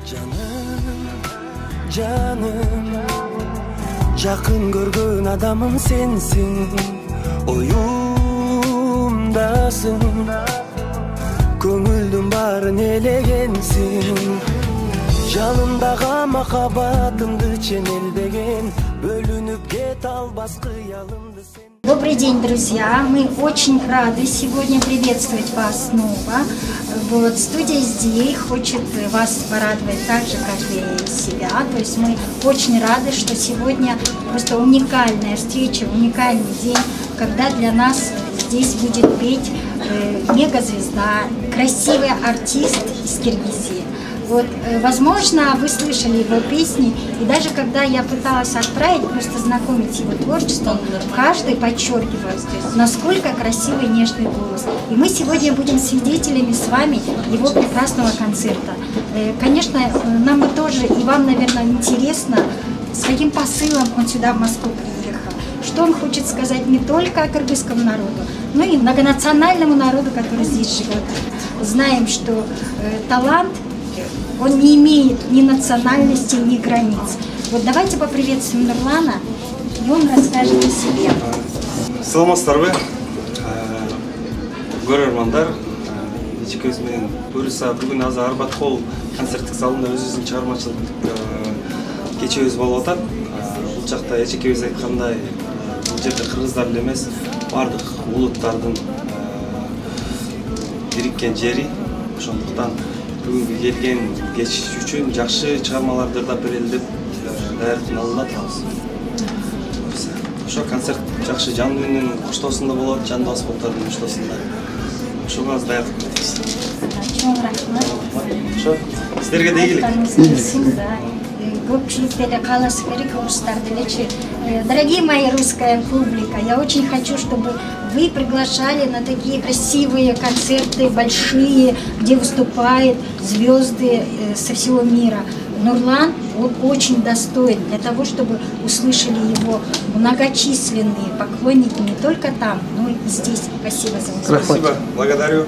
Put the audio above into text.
Canım, жақын көрген адамым сенсің, ойымдасың, көңілдің барын елегенсің, жалындағы махаббатымды ченелбеген, бөлініп кет албас қиялымды сен. Добрый день, друзья! Мы очень рады сегодня приветствовать вас снова. Вот, студия SDA хочет вас порадовать так же, как и себя. То есть мы очень рады, что сегодня просто уникальная встреча, уникальный день, когда для нас здесь будет петь мегазвезда, красивый артист из Киргизии. Вот, возможно, вы слышали его песни, и даже когда я пыталась отправить, просто знакомить с его творчеством, каждый подчеркивает, насколько красивый нежный голос. И мы сегодня будем свидетелями с вами его прекрасного концерта. Конечно, нам бы тоже, и вам, наверное, интересно, с каким посылом он сюда, в Москву, приехал. Что он хочет сказать не только о кыргызском народу, но и многонациональному народу, который здесь живет. Знаем, что талант, он не имеет ни национальности, ни границ. Вот давайте поприветствуем Нурлана, и он расскажет о себе. Саламатсыздарбы, көрермандар, эчекебиз менен буюрса бүгүн азыр Арбат холл концерттик залында өзүбүздүн чыгармачылык кечебиз болуп атат. Бул жакта эчекебиз айткандай, бул жерде кыргыздар эле эмес, бардык улуттардын бириккен жери. Ошондуктан бүгүнкү келген кеч үчүн жакшы чыгармаларды да берели деп даярдыктын алдында турабыз. Ошо концерт жакшы жан менен коштоосунда болот, жан басбоктордун коштоосунда. Ошого аз даярдык көрөбүз. Чоң рахмат. Ошо сиздерге да ийгилик. Көпчүлүк деле кааласа керек, орустар делечи. Дорогие мои русская публика, я очень хочу, чтобы вы приглашали на такие красивые концерты, большие, где выступают звезды со всего мира. Нурлан, он очень достоин для того, чтобы услышали его многочисленные поклонники не только там, но и здесь. Спасибо за внимание. Спасибо, благодарю.